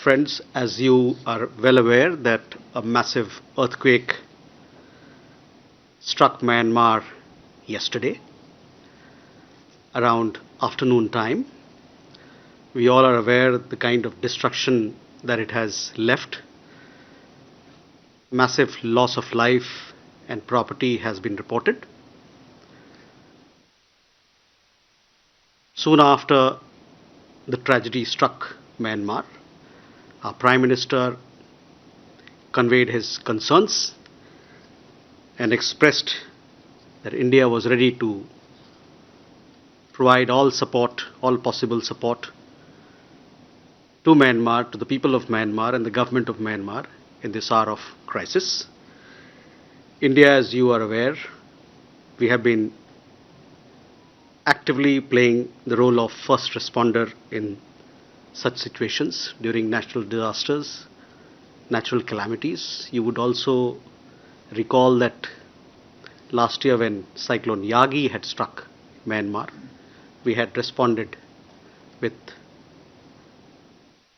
Friends, as you are well aware that a massive earthquake struck Myanmar yesterday around afternoon time. We all are aware the kind of destruction that it has left. Massive loss of life and property has been reported. Soon after the tragedy struck Myanmar, our Prime Minister conveyed his concerns and expressed that India was ready to provide all support, all possible support to Myanmar, to the people of Myanmar and the government of Myanmar in this hour of crisis. India, as you are aware, we have been actively playing the role of first responder in such situations during natural disasters, natural calamities. You would also recall that last year when Cyclone Yagi had struck Myanmar, we had responded with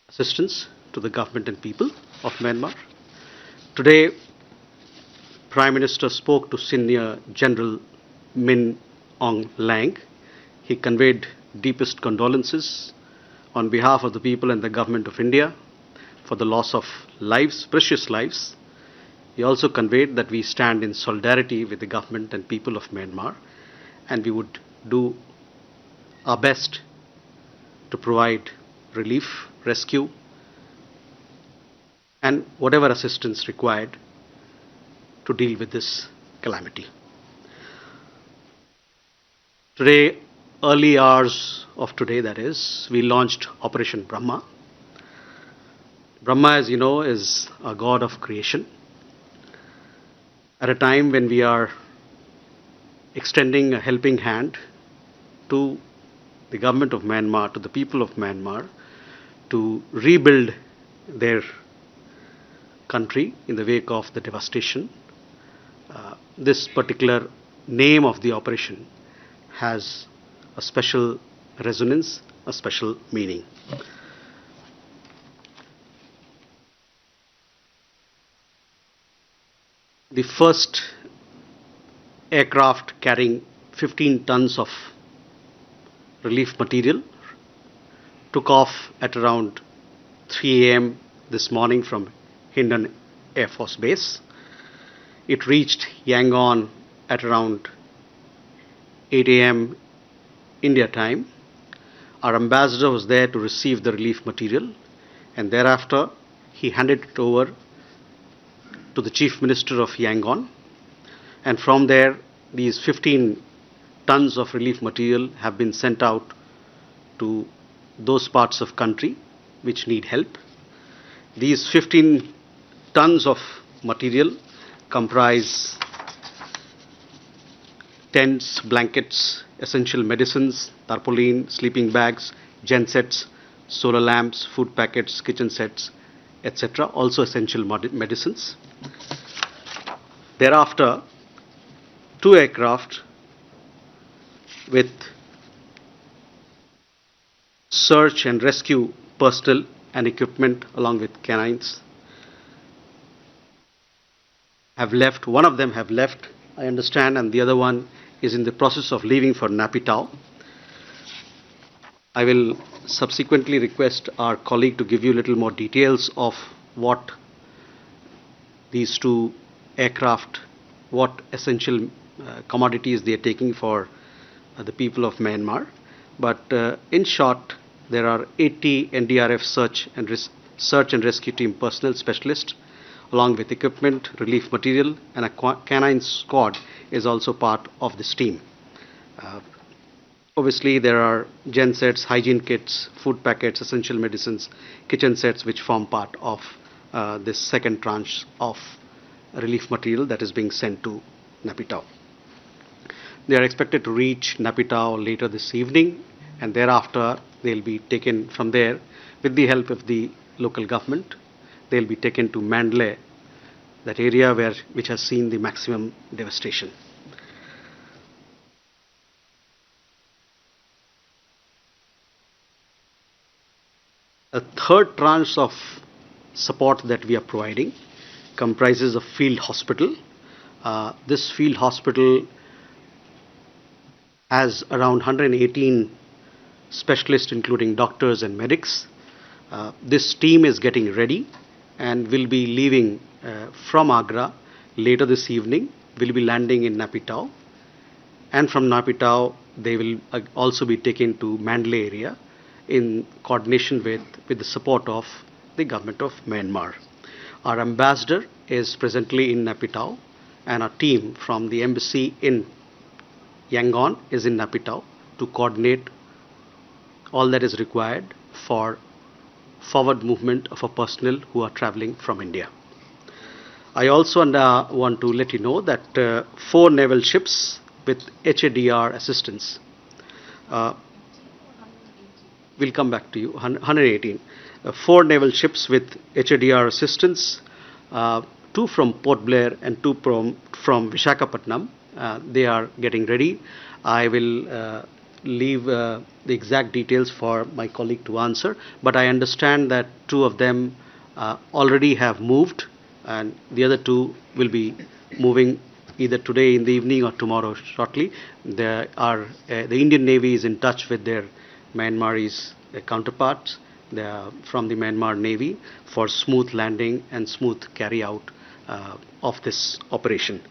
assistance to the government and people of Myanmar. Today, Prime Minister spoke to Senior General Min Aung Hlaing. He conveyed deepest condolences on behalf of the people and the government of India for the loss of lives, precious lives. He also conveyed that we stand in solidarity with the government and people of Myanmar, and we would do our best to provide relief, rescue, and whatever assistance required to deal with this calamity. Today, early hours of today, that is, we launched Operation Brahma. Brahma, as you know, is a god of creation. At a time when we are extending a helping hand to the government of Myanmar, to the people of Myanmar, to rebuild their country in the wake of the devastation, this particular name of the operation has a special resonance, a special meaning. The first aircraft carrying 15 tons of relief material took off at around 3 a.m. this morning from Hindon Air Force Base. It reached Yangon at around 8 a.m. India time. Our ambassador was there to receive the relief material, and thereafter he handed it over to the Chief Minister of Yangon, and from there these 15 tons of relief material have been sent out to those parts of country which need help. These 15 tons of material comprise tents, blankets, essential medicines, tarpaulin, sleeping bags, gensets, solar lamps, food packets, kitchen sets, etc. Also essential medicines. Thereafter, 2 aircraft with search and rescue personnel and equipment along with canines have left. One of them have left, I understand, and the other one is in the process of leaving for Naypyidaw. I will subsequently request our colleague to give you a little more details of what these 2 aircraft, what essential commodities they are taking for the people of Myanmar. But in short, there are 80 NDRF search and rescue team personnel specialists, along with equipment, relief material, and a canine squad is also part of this team. Obviously, there are gen sets, hygiene kits, food packets, essential medicines, kitchen sets, which form part of this second tranche of relief material that is being sent to Naypyidaw. They are expected to reach Naypyidaw later this evening, and thereafter they'll be taken from there with the help of the local government. They'll be taken to Mandalay, that area which has seen the maximum devastation. A third tranche of support that we are providing comprises a field hospital. This field hospital has around 118 specialists, including doctors and medics. This team is getting ready and will be leaving from Agra later this evening. Will be landing in Napitao, and from Napitao they will also be taken to Mandalay area in coordination with the support of the government of Myanmar. Our ambassador is presently in Napitao, and our team from the embassy in Yangon is in Napitao to coordinate all that is required for forward movement of our personnel who are traveling from India. I also want to let you know that 4 naval ships with HADR assistance will come back to you, 118. 4 naval ships with HADR assistance, 2 from Port Blair and 2 from Vishakhapatnam. They are getting ready. I will leave the exact details for my colleague to answer, but I understand that 2 of them already have moved, and the other 2 will be moving either today in the evening or tomorrow shortly. The Indian Navy is in touch with their Myanmarese counterparts from the Myanmar Navy for smooth landing and smooth carry out of this operation.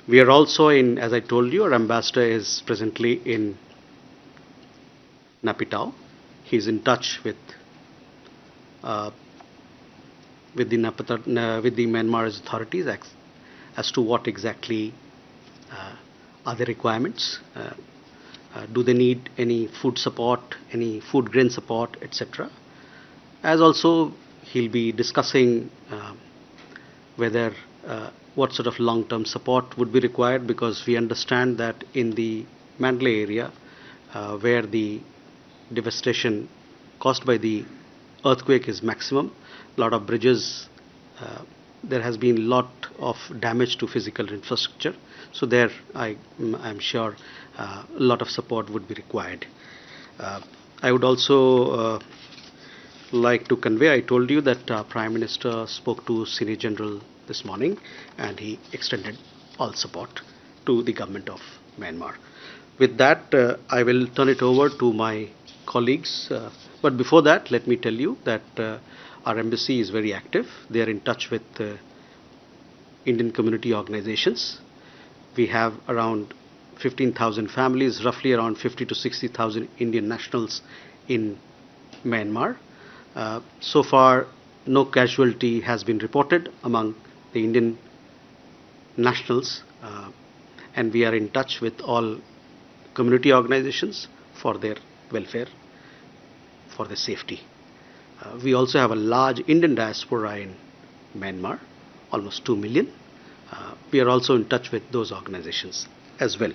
We are also in, as I told you, our ambassador is presently in Napitao. He is in touch with the Myanmar authorities as to what exactly are the requirements. Do they need any food support, any food grain support, etc. As also he'll be discussing whether what sort of long-term support would be required, because we understand that in the Mandalay area where the devastation caused by the earthquake is maximum, a lot of bridges, there has been a lot of damage to physical infrastructure. So there I'm sure a lot of support would be required. I would also like to convey, I told you that Prime Minister spoke to Senior General this morning, and he extended all support to the government of Myanmar. With that, I will turn it over to my colleagues. But before that, let me tell you that our embassy is very active. They are in touch with Indian community organizations. We have around 15,000 families, roughly around 50 to 60,000 Indian nationals in Myanmar. So far, no casualty has been reported among the Indian nationals, and we are in touch with all community organizations for their welfare, for their safety. We also have a large Indian diaspora in Myanmar, almost 2 million. We are also in touch with those organizations as well.